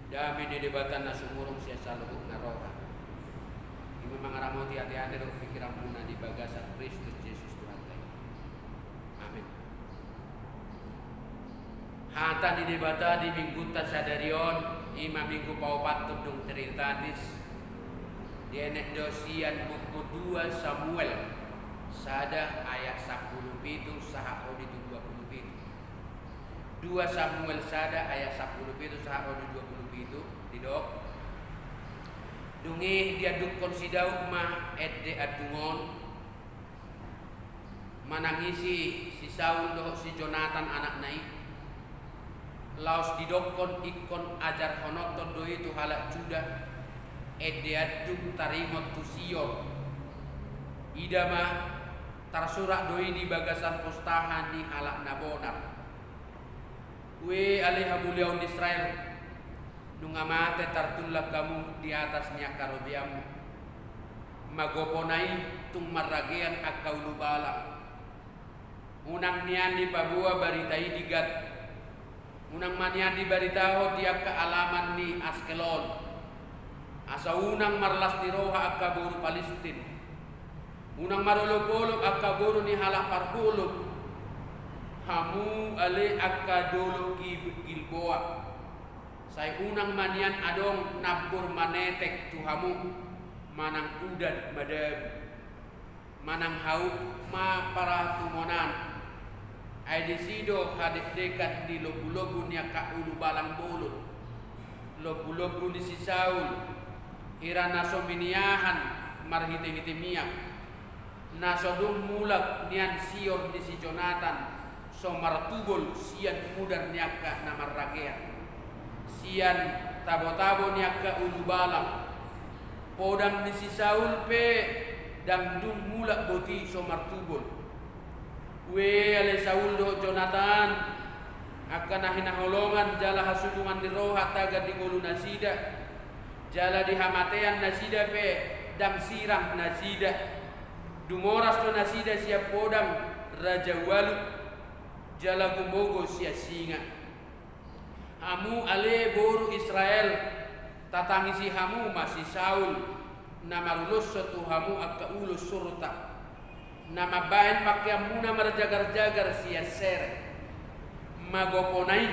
Dami di debatan na sumurong siya sa lubog na roka. Imo mga ramoti hati-hati do pikiran muna di bagasan Kristus Yesus Tuhan tayo. Amin. Hata di debata di mingguta sa darion ima minggu paupat tudung teritatis di enek dosian buku 2 Samuel sada ayat 10 pitu saha odi 20 pitu 2 Samuel sada ayat 10 pitu saha odi 20 pitu didok dungi dia dukon sidau mah edde adungon manangisi si Saul doh si Jonathan anak nai laos didokon ikon ajar honoton do itu halak juda eddeadum tarimot tusio idama tarsurak doi di bagasan pustahan di halak nabonar we alaiha muliaun Israel nungamate tartulak kamu di atas nyaka robiamu magoponai tung maragean akau lubala unang nian di pabua baritai digat unang manian di baritaho dia ke alaman ni Askelon asa unang marlas ni roha akaburu Palestin unang marulog-ulog akaburu ni halak parhulog hamu ale akadolo Gilboa say unang manian adong nabur manetek tu hamu manang udan madam manang hauk ma para tumonan ay disido hadik dekat di lobu-lobu ni ulu balang bolot lobu-lobu ni si Saul ira naso miniahan marhiti-hitimiak naso dum mulak nian sior di si Jonathan so martugol sian mudar niaka namar ragean sian tabo-tabo niaka ulu balang podam di si Saul pe dam dum mulak boti so martugol we ale Saul do Jonathan akan hinaholongan jala hasudungan di roha taga di golu nasida jala di hamatean nasida pe dam sirang nasida dumoras to nasida siap podam raja walu jala gumogo sia singa hamu ale boru Israel tatangi si hamu masih Saul nama lulus satu hamu akka ulus surta nama bain pakai muna marjagar-jagar sia ser magoponai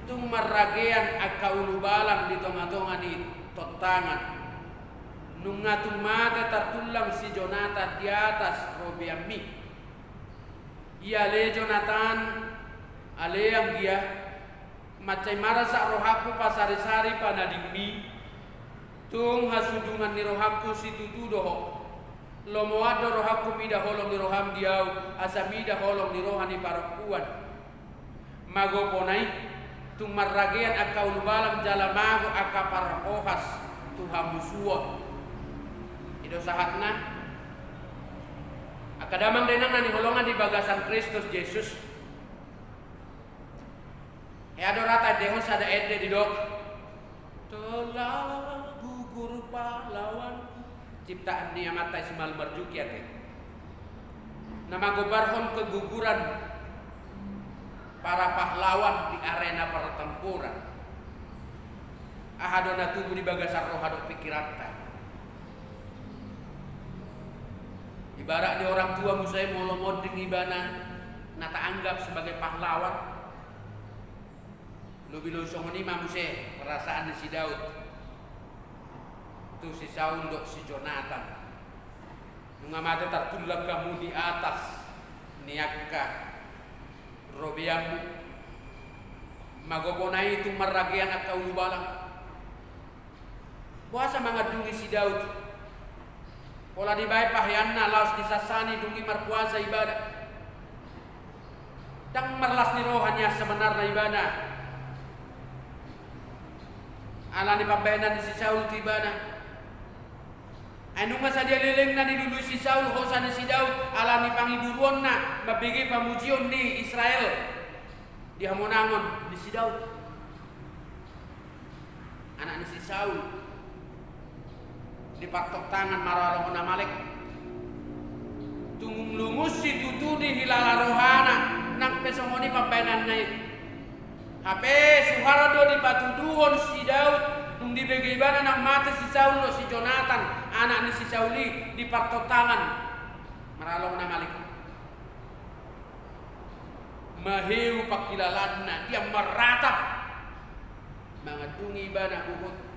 tung maragean akka ulu balang di tonga-tonga ni totangan nungatung mata tartulang si Jonathan di atas robiami ia le Jonathan ale yang dia macai marasa rohaku pasari-sari panadimi tung hasudungan ni rohaku situ tudoh lomo ado rohaku mida holong ni roham diau asa mida holong ni rohani parapuan magoponai tung marragean akka ulubalam jalamago akka parahohas tuha musuwa ido sahatna akadamang denang nani holongan di bagasan Kristus Yesus adorata dehon sada edde di dok telah gugur pahlawan ciptaan dia mata semal berjukiat nama gobarhon keguguran para pahlawan di arena pertempuran ahadona tubuh di bagasan roh hadok pikiran ibarat di orang tua musai molomoding ibana nata anggap sebagai pahlawan lebih songoni mamuse perasaan di si Daud tu si Saul dok si Jonathan mengamati tertulak kamu di atas niakka robiamu magoponai itu maragean akka ulu balang puasa mangadungi si Daud pola dibaik pahyanna laos disasani dungi marpuasa ibadah dang merlas ni rohanya sebenarnya ibadah alani pambenan si Saul tibana anu masa dia leleng na dulu si Saul hosan si Daud alani pangiburuan na mabigi pamujion di Israel di hamonangon di si Daud anak ni si Saul di partok tangan maralong Amalek tungung lungus si tutu di hilala rohana nang pesongoni pambenan na HP Suhardo di patuduhon si Daud nung di bagaimana nang mata si Saul si Jonathan anak ni si Sauli di partotangan maralong na malik mahiu pakilalanna dia meratap mangadungi bana Uhud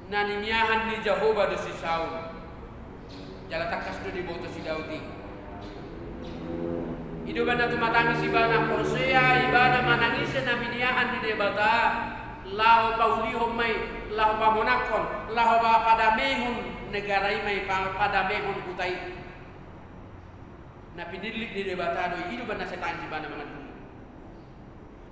nanimiahan ni Jehovah do si Saul jala takas do di boto si Daudi ido bana tumatangi si bana Hosea ibana manangis na miniahan di debata lao paulihom may lao pamonakon lao pa padamehon negarai may padamehon kutai na pinilik di debata do ido bana setan si bana mangadungi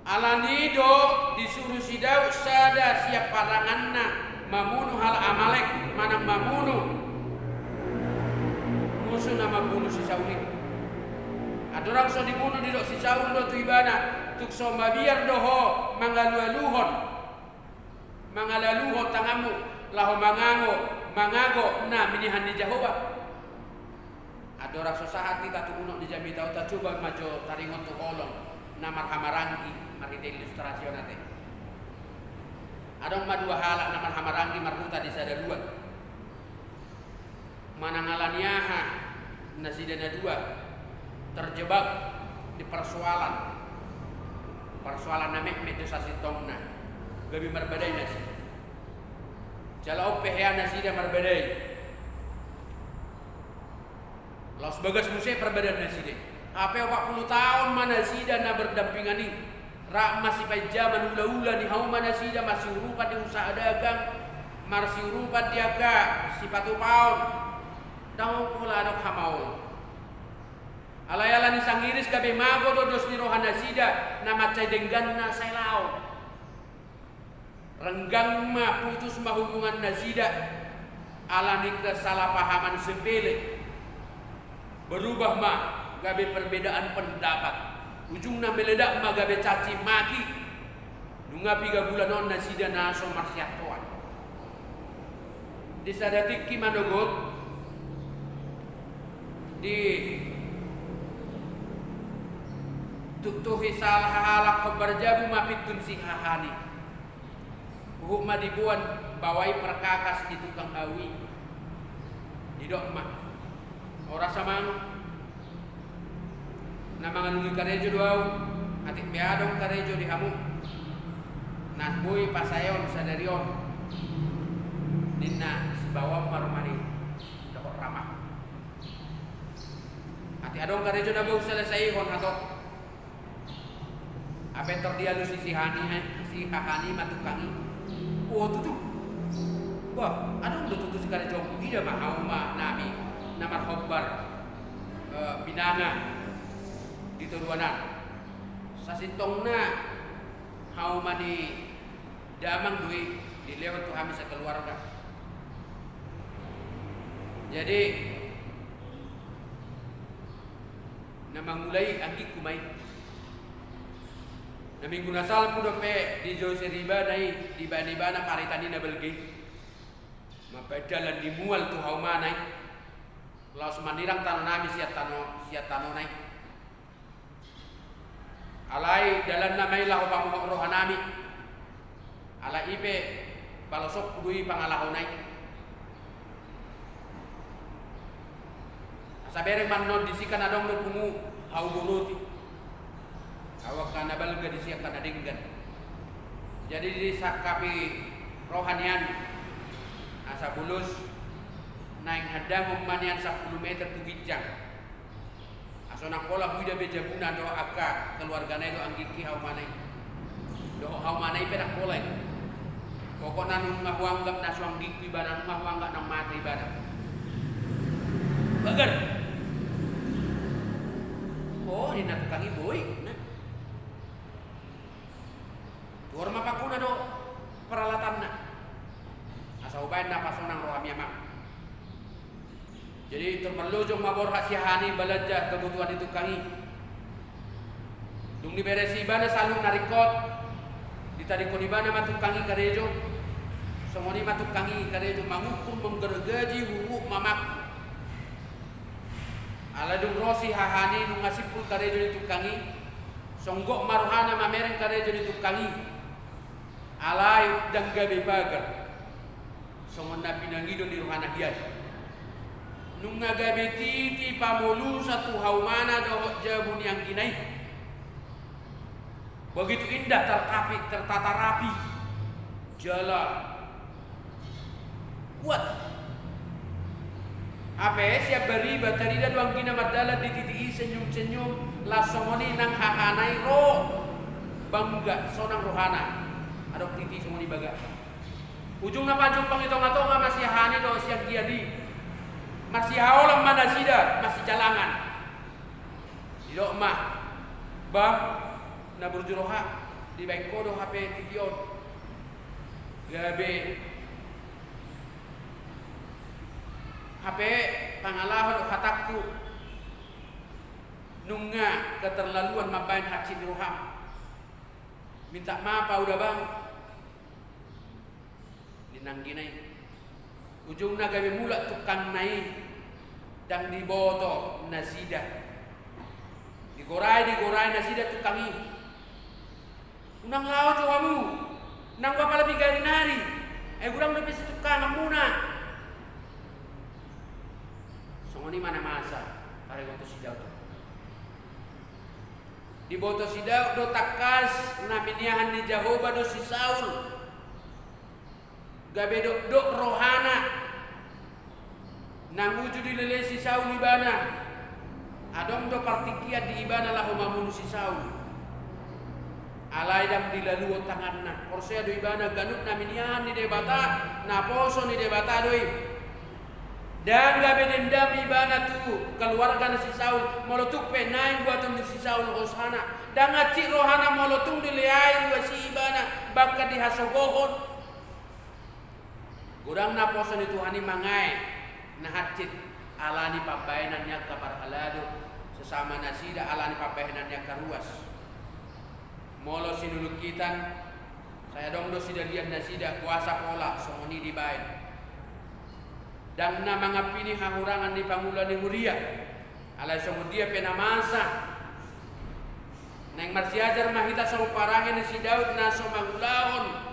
alanido disuruh si Daud sada siap paranganna mamunuh hal Amalek manang mamunuh musuh nama bunuh si Saul ada orang so dibunuh di si Saul do tu ibana tuk so mabiar doho mangalaluho tangamu laho mangago na minihan di Jehovah ada orang so sahati tatu unok di jami tau tak coba majo taringon tu olong na marhamarangi marhite ilustrasyon nate adong madua halak na marhamarangi marhuta di sadaluan manangalaniaha nasidana dua terjebak di persoalan na mek dosa sitongna gabi marbadai nasi jalau pehya nasida marbadai los bagas musai perbedaan nasida apa 40 tahun mana sida na berdampingani rak masih pai zaman ula-ula ni hauma nasida masih urupat di usaha dagang masih urupat dia ka sipatu paun daw pula adok hamaul alayala ni sangiris kabe mago do dos ni rohana sida na macai denggan na sailau renggang ma putus ma hubungan nasida ala ni kesalahpahaman sepele berubah ma gabe perbedaan pendapat ujungna meledak magabe caci maki nunga 3 bulan on nasida naso marsiatuan disadatik ki manogot di tutuhi salah halak berjabu mapitun si hahani hukma dibuan bawai perkakas di tukang hawi di dokma ora samang nama nganungi karejo doau atik beadong karejo di hamu nasbui pasayon sadarion dinna sebawam marumani dokor ramah ati adong karejo nabau selesai hon hatok apa terdialu si hahani matukangi oh tutu wah adong udah tutu si karejo ida mahau mah nami namar hobbar binanga dituruanan sasitongna haumani damang duit dilewat tu kami sekeluarga jadi nama mulai angki kumai na minggu nasal pudo pe di Jose riba nai di bana paritani na belgi mapedalan dimual tu haumanai laos mandirang tano nami siat tano nai alai dalam namai lahu pamuhok rohanami ala ipe balosok kudui pangalahonai asabere mannon disikan adong no pungu hau buluti awak kana balga disikan adinggan jadi disakapi rohanian asa bulus naik hadang manian 10 meter tu bijang asona kola huida bejabuna do akka keluargane do anggiki haumanai do haumanai pedak kolai pokokna nu ngahuanggap na suang giki badan ngahuanggap nang mati badan bagar oh dina tukang iboy nah tuor mapakuna do peralatanna asa ubain na pasonang rohami amak jadi termelujung mabor hasihani balajah kebutuhan itu kangi dung diberesi ibana salung narikot ditarikon ibana matukangi karejo Songoni matukangi karejo mangukur menggergaji huruk mamak. Ala dung rosi hahani nung ngasipul karejo ditukangi. Songgok maruhana mamereng karejo ditukangi. Alai dan gabe bagar. Songon na pinangido di ruhana hiyan. Nung ngagabe titi pamulu satu haumana dohok jabun yang kinai. Begitu indah tertata rapi. Jala kuat. Apa siap beri batarida doang kina mardala di titi senyum-senyum lasongoni nang hahanai ro bangga sonang rohana. Adok titi semua baga. Ujung napa jumpang itu ngatonga masih hani do siap giadi. Masih haolam mana sida masih jalangan. Didok mah bang na burjuroha di bengko do HP tikion. Gabe HP pangalahon hatakku nunga keterlaluan mabain hak roham. Minta maaf udah bang. Dinangginai. Ujungnya gawe mula tukang naik dan diboto nasida. Digorai nasida tukangi. Unang lao jawamu. Nang apa lebih gari nari. Gurang lebih setukang muna. Songoni mana masa. Kare goto sidau tu. Diboto sidau do takas naminiahan di Jahoba do si Saul. Gabe dok rohana nang uju dilele si Saul ibana adong do partikiat di ibana lahu mamun si Saul alai dam dilalu tanganna porsea do ibana ganut naminian di debata na poso ni debata doi dan gabe dendam ibana tu keluarga si Saul molotuk penaing buatun si Saul hosana dan ngaci rohana molotung dileai wa si ibana bakka dihasogohon. Gurang na poso ni Tuhani mangai na hacit alani pabayanannya kabar halado sesama nasida alani pabayanannya karuas. Molo sinulukitan saya dong do sida lian nasida kuasa pola songoni dibain. Dan na mangapini hahurangan di pangulan ni muria. Alai songodia pena masa. Neng marsiajar mahita sa parahin ni si Daud na so mangulahon.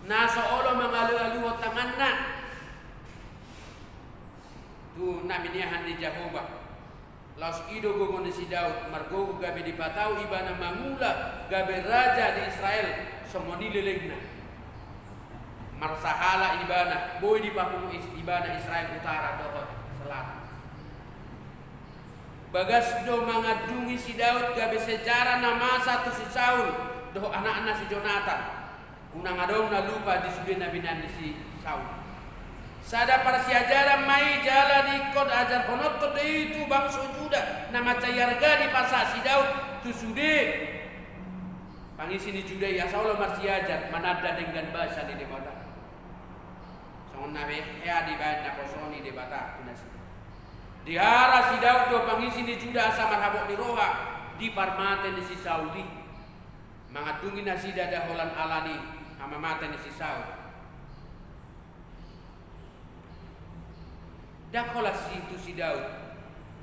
Nasa olo mangalu-alu tanganna tu naminiahan di Jahoba laus ido gogon si Daud margogo gabe di patau ibana mangula gabe raja di Israel somoni lelengna marsahala ibana boy di papungu ibana Israel utara dohot selatan bagas do mangadungi si Daud gabe sejarah nama satu si Saul doh anak-anak si Jonathan. Unang adong na lupa di sudin nabi nani si Saul. Sada para si ajaran mai jala di kod ajar honot to itu bangsa Juda nama cayarga di pasar si Daud tu sude. Pangisi di Juda ya Saul marsi ajar manada dengan bahasa di debata. Songon nabe ya di bayan na posoni debata tunasi. Di arah si Daud do pangisi di Juda asa marhabok di roha di parmate di si Sauli. Mangadungi nasi dada holan alani ama mata ni si Saul. Dakola si itu si Daud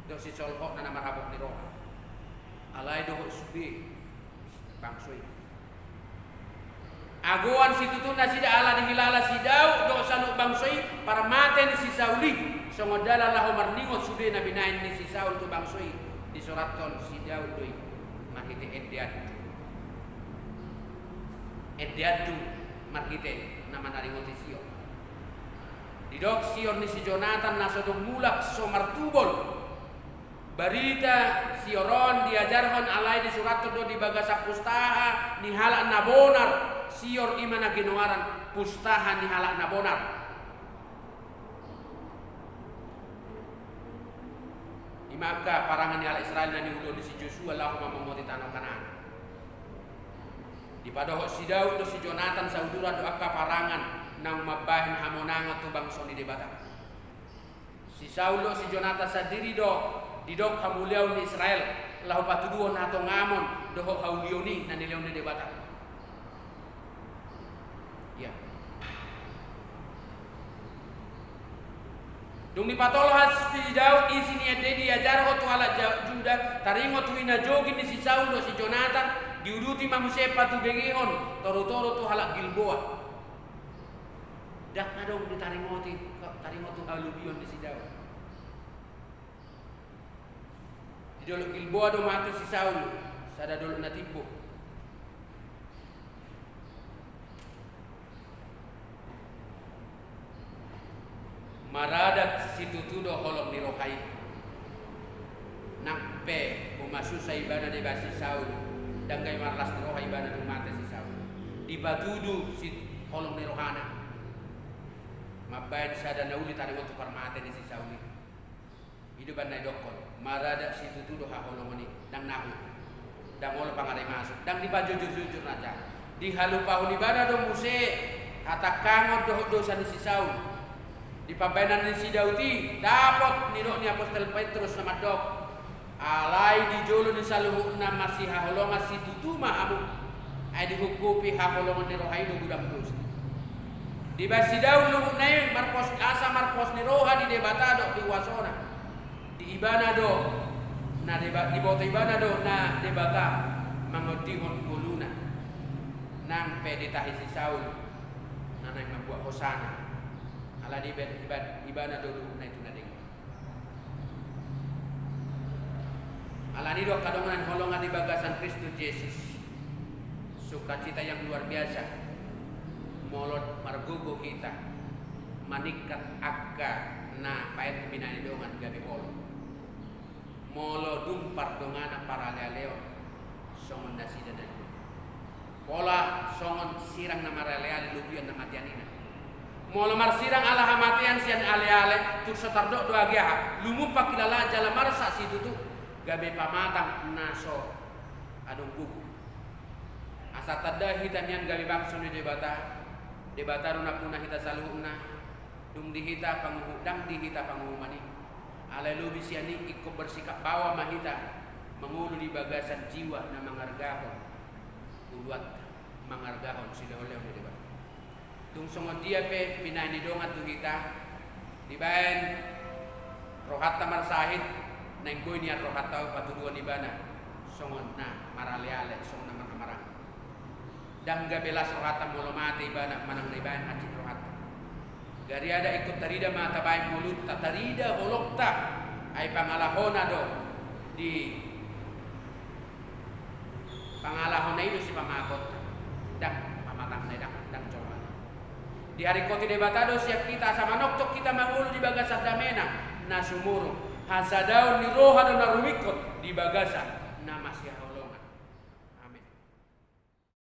do si Saul hok na marhabok di roha. Alai do subi bangsoi. Agoan si tutun nasi da ala di hilala si Daud do sanuk bangsoi para mata ni si Sauli. Songodala lahu marningot subi na binain ni si Saul tu bangsoi di suraton si Daud doi mahite ediat. Ediatu marhite nama naringoti Sion. Didok Sion ni si Jonathan nasodong mulak so martubol. Barita Sioron diajarhon alai di surat do di bagasa pustaha ni halak nabonar Sior imana ginoaran pustaha ni halak nabonar. Imaka parangan ni halak Israel na niulo di si Joshua lahuma memoti tanah Kanaan. Di pada si Daud do si Jonathan saudara do akka parangan nang mabahin hamonanga tu bangsa ni debata. Si Saul do si Jonathan sadiri do didok hamuliau ni Israel lahu patuduon hato ngamon do haulioni na nileon ni debata. Ya. Dung dipatolohas si Daud isi ni ade diajar hotu ala Juda taringo tu ina jogi ni si Saul do si Jonathan diuduti mamusepa tu begehon toro-toro tu halak Gilboa. Dak adong ditaringo tu alubion di si Daud. Di dolo Gilboa do mati si Saul sada dolo natipo. Maradat situ tudo holong ni rohai nampe umasusa ibana de basi Saul dan gay marlas ni rohai ibana dung mate si Saul dibatudu si holong ni rohana mabayan sada nauli tari waktu parmate ni si Saul hidupan na dokon maradat situ tudo ha holong ni dang nahu dang olo pangaray masuk dang dibajujur-jujur naja dihalupahun ibana do muse hatakangod dosa ni si Saul di pambayanan ni si Dauti dapat niro ni Apostol Petrus na madok alay di jolo ni saluhuk na masih haholonga si tutuma amu ay dihukupi haholongan ni rohay do gudang dos di basi daw luhuk na yun marpos ni roha di debatado di wasona di ibana do na di boto ibana do na debata mangotihon kuluna nang pede tahi si Saul nanay mabuah hosana ala di ibana dulu na itu nading. Ala ni do kadongan holongan di bagasan Kristus Yesus. Sukacita yang luar biasa. Molot margugo kita. Manikat akka na payat binani dongan gabi holo. Molo dumpar dongana para leon. Songon nasida dan pola songon sirang na maraleale lubian na matianina. Mula marsirang ala hamatian sian ale-ale tur setardok doa giaha lumumpa kilala jala marsa situ tu gabe pamatang naso adong buku asa tada hitan yan gabe bangso ni debata runa punah hita saluhna dung dihita panguhudang dihita panguhumani ala lubi siani ikut bersikap bawa mahita mengulu di bagasan jiwa na mangargahon uluat mangargahon sila oleh di debata tung songon dia pe pinani dongat tu kita dibayan rohatta marsahid neng boy niat rohatta patuduan ibana songon na maraleale songon na marang dan gabelas rohatta molo mati ibana manang na ibayan hacit rohatta gari ada ikut tarida mata baik mulut ta tarida holokta ay pangalahona do di pangalahona itu si pamagot dan pamatang na dan coba di hari koti debatado siap kita sama noktok kita mangulu di bagasan damena na sumuru hasadaun ni roha dan narumikot di bagasan na masih holongan